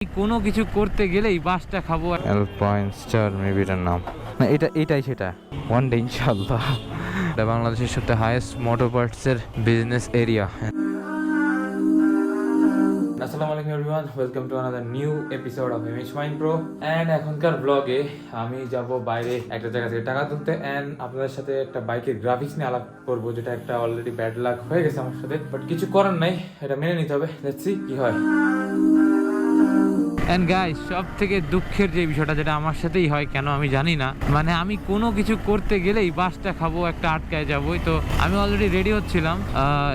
কোনো কিছু করতে গেলেই বাসটা খাবো। R15M মেবি এটার নাম, না এটাই সেটা। ওয়ান ডে ইনশাআল্লাহ। এটা বাংলাদেশের সবচেয়ে হাইয়েস্ট মোটর পার্টসের বিজনেস এরিয়া। আসসালামু আলাইকুম everyone, welcome to another new episode of MAHIN PRO। And এখনকার ব্লগে আমি যাব বাইরে একটা জায়গা থেকে টাকা তুলতে, এন্ড আপনাদের সাথে একটা বাইকের গ্রাফিক্স নিয়ে আলাপ করবো, যেটা একটা অলরেডি ব্যাড লাক হয়ে গেছে আমার সাথে, বাট কিছু করার নাই, এটা মেনে নিতে হবে। লেটস সি কি হয়। এন্ড গাইস, সব থেকে দুঃখের যে বিষয়টা, যেটা আমার সাথেই হয় কেন আমি জানি না, মানে আমি কোনো কিছু করতে গেলেই বাসটা খাবো, একটা আটকায় যাবোই। তো আমি অলরেডি রেডি হচ্ছিলাম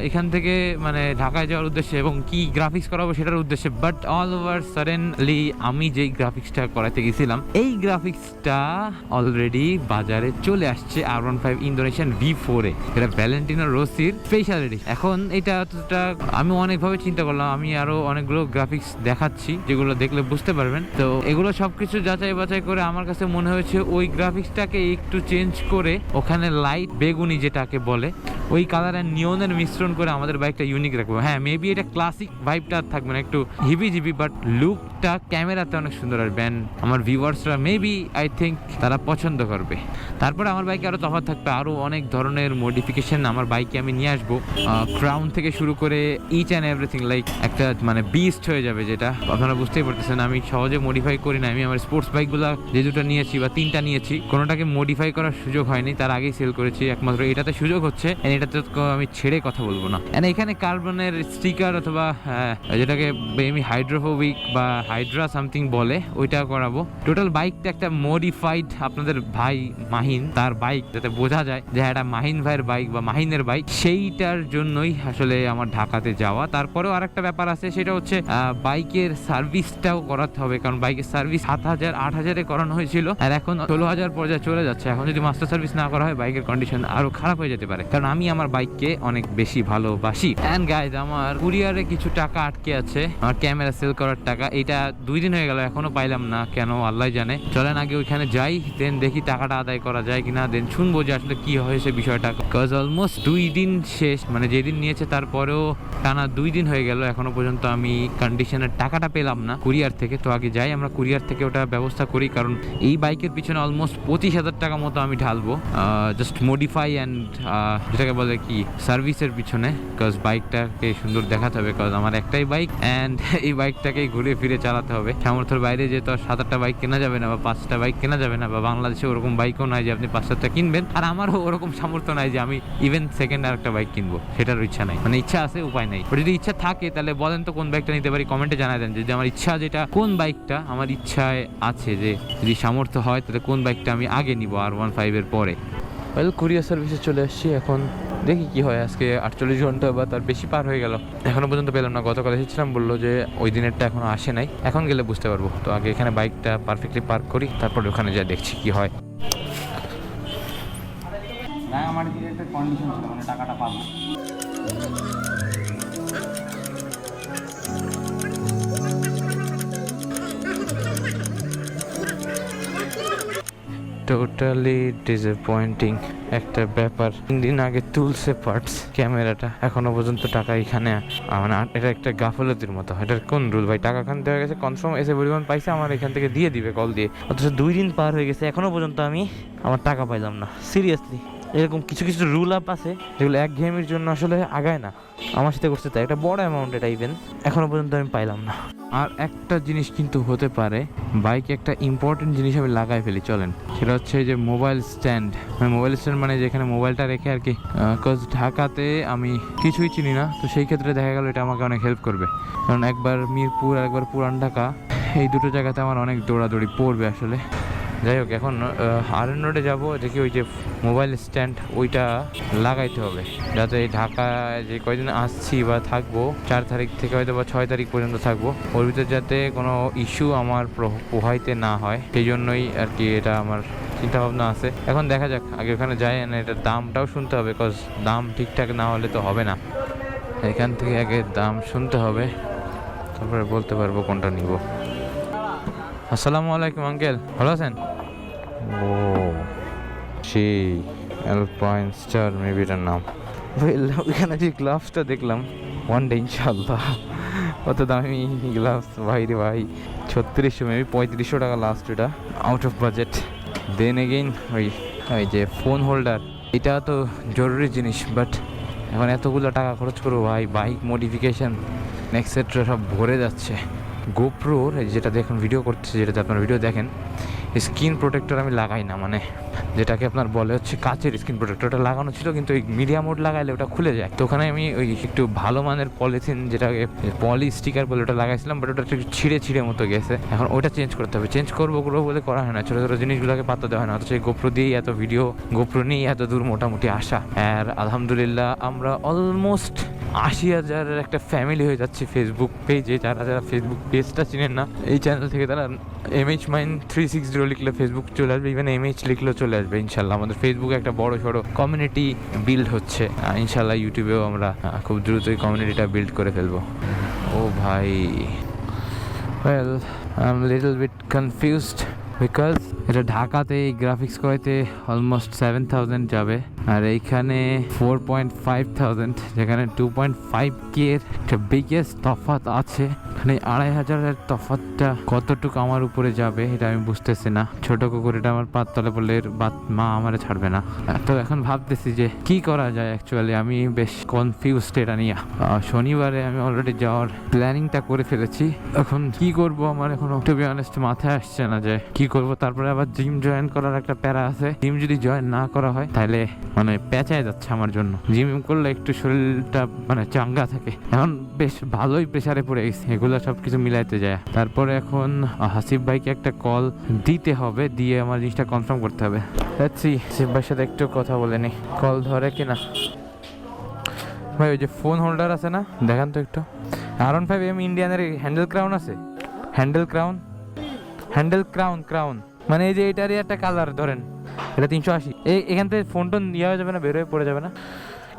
এখান থেকে মানে ঢাকায় যাওয়ার উদ্দেশ্যে, এবং কি গ্রাফিক্স করাবো সেটার উদ্দেশ্যে। বাট অল ওভার সাডেনলি আমি যেই গ্রাফিক্সটা করাতে গেছিলাম, এই গ্রাফিক্সটা অলরেডি বাজারে চলে আসছে R15 ইন্দোনেশিয়ান V4 এ। এটা ভ্যালেন্টিনো রোসির স্পেশালিটি। এখন এটা আমি অনেকভাবে চিন্তা করলাম, আমি আরো অনেকগুলো গ্রাফিক্স দেখাচ্ছি যেগুলো দেখলে বুঝতে পারবেন। তো এগুলো সবকিছু যাচাই বাছাই করে আমার কাছে মনে হয়েছে ওই গ্রাফিক্সটাকে একটু চেঞ্জ করে ওখানে লাইট বেগুনি যেটাকে বলে ওই কালার এন্ড নিয়নের মিশ্রণ করে আমাদের বাইকটা ইউনিক রাখবো। হ্যাঁ, মেবি এটা ক্লাসিক ভাইবটা থাকবে না, একটু হিবি জিবি, বাট লুকটা ক্যামেরাতে অনেক সুন্দর আসবে। এন্ড আমার ভিউয়ার্সরা মেবি আই থিঙ্ক তারা পছন্দ করবে। তারপরে আমার বাইকে আরো তফাৎ থাকবে, আরো অনেক ধরনের মডিফিকেশন আমার বাইকে আমি নিয়ে আসবো। ক্রাউন থেকে শুরু করে ইচ অ্যান্ড এভরিথিং, লাইক একটা মানে বিস্ট হয়ে যাবে, যেটা আপনারা বুঝতেই পারতেছেন। আমি সহজে মডিফাই করি না। আমি আমার স্পোর্টস বাইকগুলো যে দুটো নিয়েছি বা তিনটা নিয়েছি, কোনোটাকে মডিফাই করার সুযোগ হয়নি, তার আগেই সেল করেছি। একমাত্র এটাতে সুযোগ হচ্ছে, এটাতে আমি ছেড়ে কথা বলবো না। এখানে কার্বনের স্টিকার অথবা যেটাকে আমি হাইড্রোফোবিক বা হাইড্রা সামথিং বলে, ওইটা করাবো। টোটাল বাইকটা একটা মডিফাইড আপনাদের ভাই মাহিন তার বাইক, যাতে বোঝা যায় যে এটা মাহিন ভাইয়ের বাইক বা মাহিনের বাইক, সেইটার জন্যই আসলে আমার ঢাকাতে যাওয়া। তারপরেও আরেকটা ব্যাপার আছে, সেটা হচ্ছে বাইকের সার্ভিসটাও করাতে হবে, কারণ বাইকের সার্ভিস 7,000-8,000 করানো হয়েছিল, আর এখন 16,000 পর্যায়ে চলে যাচ্ছে। এখন যদি মাস্টার সার্ভিস না করা হয়, বাইকের কন্ডিশন আরো খারাপ হয়ে যেতে পারে, কারণ আমি আমার বাইককে অনেক বেশি ভালোবাসি। এন্ড গাইজ, আমার কুরিয়ারে কিছু টাকা আটকে আছে, আমার ক্যামেরা সেল করার টাকা। এটা 2 দিন হয়ে গেল, এখনো পাইলাম না কেন, আল্লাহ জানে। চলেন আগে ওইখানে যাই, দেন দেখি টাকাটা আদায় করা যায় কিনা, দেন শুনবো যে আসলে কি হয়েছে বিষয়টা। কজ অলমোস্ট 2 দিন শেষ, মানে যেদিন নিয়েছে তারপরেও টানা 2 দিন হয়ে গেল, এখনো পর্যন্ত আমি কন্ডিশনের টাকাটা পেলাম না কুরিয়ার থেকে। তো আগে যাই, আমরা কুরিয়ার থেকে ওটা ব্যবস্থা করি, কারণ এই বাইকের পিছনে অলমোস্ট 25,000 টাকা মতো আমি ঢালবো, জাস্ট মডিফাই অ্যান্ড যেটাকে বলে কি সার্ভিসের পিছনে। কজ বাইকটাকে সুন্দর দেখাতে হবে, কজ আমার একটাই বাইক, অ্যান্ড এই বাইকটাকে ঘুরে ফিরে চালাতে হবে। সামর্থ্যের বাইরে যে তো 7-8টা বাইক কেনা যাবে না, বা 5টা বাইক কেনা যাবে না, বা বাংলাদেশে ওরকম বাইকও নাই যে আপনি 5-7টা কিনবেন। আর আমারও ওরকম সামর্থ্য নাই যে আমি ইভেন সেকেন্ড আর একটা বাইক কিনবো, সেটার ইচ্ছা নাই। মানে ইচ্ছা আছে, উপায় নাই। যদি ইচ্ছা থাকে তাহলে বলেন তো কোন বাইকটা নিতে পারি, কমেন্টে জানাই দেন। যদি আমার ইচ্ছা যেটা কোন বাইকটা আমার ইচ্ছায় আছে, যে যদি সামর্থ্য হয় তাহলে কোন বাইকটা আমি আগে নিব R15 এর পরে। ওয়েল, কুরিয়ার সার্ভিসে চলে আসছি, এখন দেখি কি হয়। আজকে 48 ঘন্টা বা তার বেশি পার হয়ে গেল, এখনো পর্যন্ত পেলাম না। গতকাল এসেছিলাম, বললো যে ওই দিনেরটা এখনো আসে নাই, এখন গেলে বুঝতে পারবো। তো আগে এখানে বাইকটা পারফেক্টলি পার্ক করি, তারপরে ওখানে যা দেখছি কি হয়। আমার দিকে একটা কন্ডিশন ছিল, মানে টাকাটা পাবো। টোটালি ডিসঅ্যাপয়েন্টিং একটা ব্যাপার। 3 দিন আগে তুলছে পার্টস ক্যামেরাটা, এখনো পর্যন্ত টাকা এখানে, মানে এটা একটা গাফলতির মতো। এটার কোন রুল ভাই? টাকা খান দেওয়া গেছে, কনফার্ম এসে পরিমাণ পাইছে, আমার এখান থেকে দিয়ে দিবে কল দিয়ে, অথচ 2 দিন পার হয়ে গেছে, এখনো পর্যন্ত আমি আমার টাকা পাইলাম না। সিরিয়াসলি এরকম কিছু কিছু রুল আপ আছে যেগুলো একঘেয়েমির জন্য আসলে আগায় না। আমার সাথে করছে তাই, একটা বড় অ্যামাউন্ট, এটা ইভেন এখনো পর্যন্ত আমি পাইলাম না। আর একটা জিনিস কিন্তু হতে পারে, বাইকে একটা ইম্পর্টেন্ট জিনিস আমি লাগাই ফেলি, চলেন, সেটা হচ্ছে যে মোবাইল স্ট্যান্ড। মোবাইল স্ট্যান্ড মানে যেখানে মোবাইলটা রেখে আর কি, বিকজ ঢাকাতে আমি কিছুই চিনি না, তো সেই ক্ষেত্রে দেখা গেল এটা আমাকে অনেক হেল্প করবে। কারণ একবার মিরপুর আর একবার পুরান ঢাকা, এই দুটো জায়গাতে আমার অনেক দৌড়াদৌড়ি পড়বে আসলে। যাই হোক, এখন RN রোডে যাবো, দেখি ওই যে মোবাইল স্ট্যান্ড ওইটা লাগাইতে হবে, যাতে ঢাকায় যে কয়দিন আসছি বা থাকবো, 4 তারিখ থেকে হয়তো বা 6 তারিখ পর্যন্ত থাকবো, ওর ভিতরে যাতে কোনো ইস্যু আমার পোহাইতে না হয়, সেই জন্যই আর কি এটা আমার চিন্তা ভাবনা আছে। এখন দেখা যাক, আগে ওখানে যাই, না এটার দামটাও শুনতে হবে, কজ দাম ঠিকঠাক না হলে তো হবে না। এখান থেকে আগে দাম শুনতে হবে, তারপরে বলতে পারবো কোনটা নিব। আসসালামু আলাইকুম আঙ্কেল, ভালো আছেন? ও সেই R15M মেবি এটার নাম। ওইখানে যে গ্লাভসটা দেখলাম, ওয়ান ডে ইনশাআল্লাহ। কত দামি গ্লাভস ভাই রে ভাই, 3600 মেবি 3500 টাকা লাস্ট, এটা out of budget. Then again ওই যে ফোন হোল্ডার, এটা তো জরুরি জিনিস, বাট এখন এতগুলো টাকা খরচ করবো ভাই, বাইক মডিফিকেশন এক্সেট্রা সব ভরে যাচ্ছে। গোপ্রোর যেটা দেখুন ভিডিও করতেছে, যেটাতে আপনার ভিডিও দেখেন, স্ক্রিন প্রোটেক্টর আমি লাগাই না, মানে যেটাকে আপনার বলে হচ্ছে কাচের স্ক্রিন প্রোটেক্টরটা লাগানো ছিল, কিন্তু ওই মিডিয়া মোড লাগাইলে ওটা খুলে যায়। তো ওখানে আমি ওই একটু ভালো মানের পলিথিন, যেটাকে পলি স্টিকার বলে ওটা লাগাইছিলাম, বাট ওটা একটু ছিঁড়ে মতো গেছে। এখন ওটা চেঞ্জ করতে হবে, চেঞ্জ করবো বলে করা হয় না, ছোটো ছোটো জিনিসগুলোকে পাত্তা দেওয়া হয় না। অথচ এই গোপ্রো দিয়েই এত ভিডিও, গোপ্রো নিয়েই এত দূর মোটামুটি আসা। আর আলহামদুলিল্লাহ আমরা অলমোস্ট 80,000 একটা ফ্যামিলি হয়ে যাচ্ছে ফেসবুক পেজে। যারা ফেসবুক পেজটা চিনেন না, এই চ্যানেল থেকে তারা MH Mine 360 লিখলে ফেসবুক চলে আসবে, ইভেন MH লিখলেও চলে আসবে ইনশাল্লাহ। আমাদের ফেসবুকে একটা বড় সড়ো কমিউনিটি বিল্ড হচ্ছে, ইনশাল্লাহ ইউটিউবেও আমরা খুব দ্রুতই কমিউনিটিটা বিল্ড করে ফেলবো। ও ভাই, well I am little bit confused because এটা ঢাকাতে এই গ্রাফিক্স করাইতে অলমোস্ট 7,000 যাবে, আর এইখানে 4,500, যেখানে 2.5K এর একটা বিগেস্ট তফাৎ আছে। এখানে 2,500-এর তফাৎটা কতটুকু আমার উপরে যাবে এটা আমি বুঝতেছি না। ছোট কুকুর, এটা আমার পাত তলে পড়লে এর মা আমারে ছাড়বে না। তো এখন ভাবতেছি যে কি করা যায়, অ্যাকচুয়ালি আমি বেশ কনফিউজড এটা নিয়ে। শনিবারে আমি অলরেডি যাওয়ার প্ল্যানিংটা করে ফেলেছি, এখন কি করব আমার এখনো টু বি অনেস্ট মাথায় আসছে না যে কি করব। তারপরে আবার জিম জয়েন করার একটা প্যারা আছে, জিম যদি জয়েন না করা হয় তাহলে মানে পেঁচায় যাচ্ছে আমার জন্য। জিম করলে একটু শরীরটা মানে চাঙ্গা থাকে, এখন বেশ ভালোই প্রেসারে পড়ে গেছে, এগুলো সব কিছু মিলাইতে যায়। তারপরে এখন হাসিফ ভাইকে একটা কল দিতে হবে, দিয়ে আমার জিনিসটা কনফার্ম করতে হবে। দেখছি হাসিফ ভাইয়ের সাথে একটু কথা বলে নি, কল ধরে কিনা। ভাই ওই যে ফোন হোল্ডার আছে না, দেখান তো একটু। R15M ইন্ডিয়ানের হ্যান্ডেল ক্রাউন আছে, হ্যান্ডেল ক্রাউন মানে এই যে এটারই একটা কালার ধরেন, এটা 380। এখান থেকে ফোন টোন ইয়ে হয়ে যাবে না, বেরোয় পড়ে যাবে না।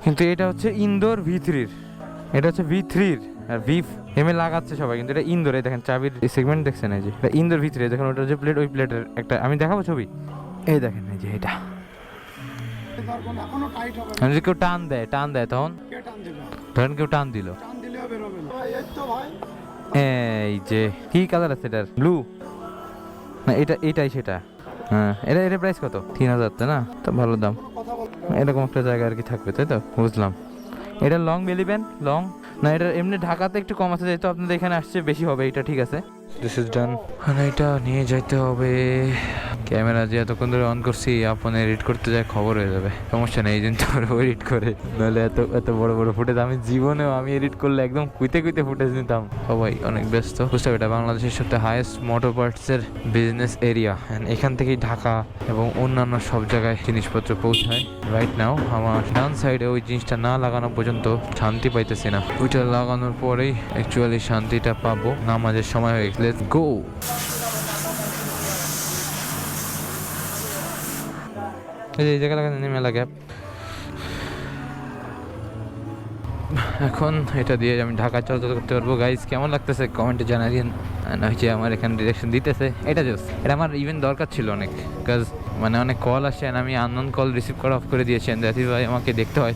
কিন্তু এটা হচ্ছে ইন্দোর V3-র, এটা হচ্ছে V3-র, আর V-M লাগাচ্ছে সবাই, কিন্তু এটা ইন্দোর। এই দেখেন চাবির এই সেগমেন্ট দেখছেন, এই যে এটা ইন্দোর V3, দেখেন ওটার যে প্লেট, ওই প্লেটের একটা আমি দেখাবো ছবি, এই দেখেন এই যে এটা। যদি কেউ টান দেয় তখন ধরেন কেউ টান দিল, এই যে কি কালার আছে এটার, ব্লু না, এটাই সেটা। হ্যাঁ, এটা প্রাইস কত? 3,000, তাই না? তো ভালো দাম, এরকম একটা জায়গা আর কি থাকবে, তাই তো বুঝলাম। এটা লং বেলি ব্যান্ড, লং না, এটা এমনি ঢাকাতে একটু কম আছে, যেহেতু আপনাদের এখানে আসছে বেশি হবে, এটা ঠিক আছে। This is done. মানে এটা নিয়ে যাইতে হবে। ক্যামেরা যে এতক্ষণ ধরে অন করছি, আপন এডিট করতে যায় খবর হয়ে যাবে, সমস্যা নেই, এই জন্য তো এডিট করে, নাহলে এত বড় ফুটেজ আমি জীবনেও আমি এডিট করলে একদম কুইতে ফুটেজ নিতাম। সবাই অনেক ব্যস্ত, বুঝতে হবে এটা বাংলাদেশের সবথেকে হাইয়েস্ট মোটর পার্টসের বিজনেস এরিয়া, এখান থেকেই ঢাকা এবং অন্যান্য সব জায়গায় জিনিসপত্র পৌঁছায়। রাইট নাও আমার ডান সাইডে ওই জিনিসটা না লাগানো পর্যন্ত শান্তি পাইতেছি না, ওইটা লাগানোর পরেই অ্যাকচুয়ালি শান্তিটা পাবো। নামাজের সময় হয়ে গেছে, লেটস গো। এই জায়গা লাগানো মেলা গ্যাপ। এখন এটা দিয়ে আমি ঢাকা চলাচল করতে পারবো। গাইজ কেমন লাগতেছে কমেন্টে জানাবেন। হচ্ছে আমার এখানে ডিরেকশন দিতেছে, এটা এটা আমার ইভেন দরকার ছিল অনেক, বিকজ মানে অনেক কল আসে, আমি আননোন কল রিসিভ করা অফ করে দিয়েছি, দ্যাট ইজ ওয়াই আমাকে দেখতে হয়,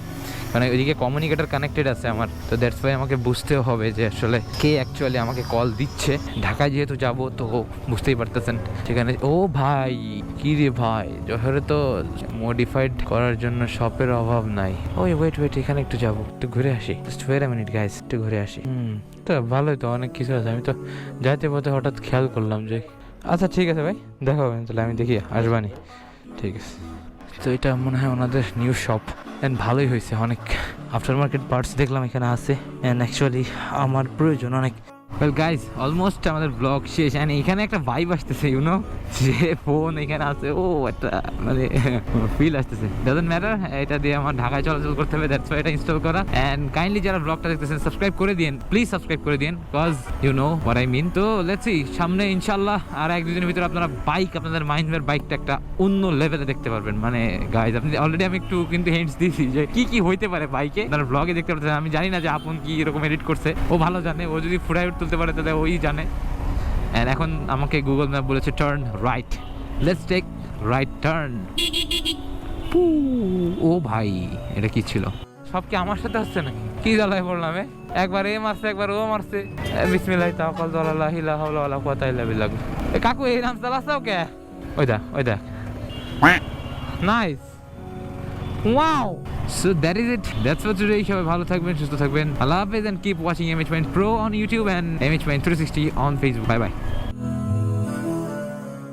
মানে ওইদিকে কমিউনিকেটর কানেক্টেড আছে আমার, তো দ্যাটস ওয়াই আমাকে বুঝতেও হবে যে আসলে কে অ্যাকচুয়ালি আমাকে কল দিচ্ছে। ঢাকায় যেহেতু যাবো তো বুঝতেই পারতেছেন সেখানে। ও ভাই, কি রে ভাই, জহরে তো মডিফাইড করার জন্য শপের অভাব নাই। ওই ওয়েট এখানে একটু যাবো, একটু ঘুরে আসি, just wait a minute guys, একটু ঘুরে আসি। তো ভালোই তো, অনেক কিছু আছে, আমি তো যাইতে পথে হঠাৎ খেয়াল করলাম যে আচ্ছা ঠিক আছে ভাই, দেখা হবে, তাহলে আমি দেখি আসবানি, ঠিক আছে। তো এটা মনে হয় ওনাদের নিউ শপ, অ্যান্ড ভালোই হয়েছে, অনেক আফটার মার্কেট পার্টস দেখলাম এখানে আছে, অ্যান্ড অ্যাকচুয়ালি আমার প্রয়োজন অনেক। ওয়েল গাইজ, অলমোস্ট আমাদের ব্লগ শেষ, অ্যান্ড এখানে একটা ভাইব আসতেছে, ইউনো, যে ফোন এখানে আছে, ও একটা মানে ফিল আসতেছে। ডাজন্ট ম্যাটার, এটা দিয়ে আমার ঢাকায় চলাচল করতে হবে, দ্যাটস ওয়াই এটা ইনস্টল করা। অ্যান্ড কাইন্ডলি যারা ব্লগটা দেখতেছেন সাবস্ক্রাইব করে দিন, প্লিজ সাবস্ক্রাইব করে দিন, because you know what I mean. তো লেটস সি, সামনে ইনশাল্লাহ আর 1-2 দিনের ভিতরে আপনারা আপনাদের মাহিনের বাইকটা একটা অন্য লেভেলে দেখতে পারবেন। মানে গাইজ, আপনি অলরেডি আমি একটু কিন্তু হিন্টস দিয়েছি যে কি হইতে পারে বাইকে, আপনারা ব্লগে দেখতে পাচ্ছেন। আমি জানি না যে আপন কি এরকম এডিট করছে, ও ভালো জানে, ও যদি ফুটাই তুলতে পারে তাহলে ওই জানে। এন্ড এখন আমাকে গুগল ম্যাপ বলেছে turn right, let's take right turn. ও ভাই, এটা কি ছিল? সব কি আমার সাথে আসছে নাকি? কি জ্বালায় পড়লাম একবার এ মারছে একবার ও মারছে বিসমিল্লাহি তাওয়াক্কালতু আলাল্লাহ লা হাওলা ওয়ালা কুওয়াতা ইল্লা বিল্লাহ কাকু এই নাম চালাচ্ছাও কে ওই দেখ nice wow so that is it that's for today সবাই ভালো থাকবেন সুস্থ থাকবেন আল্লাহ হাফেজ and keep watching MH Pro on YouTube and MH 360 on Facebook bye by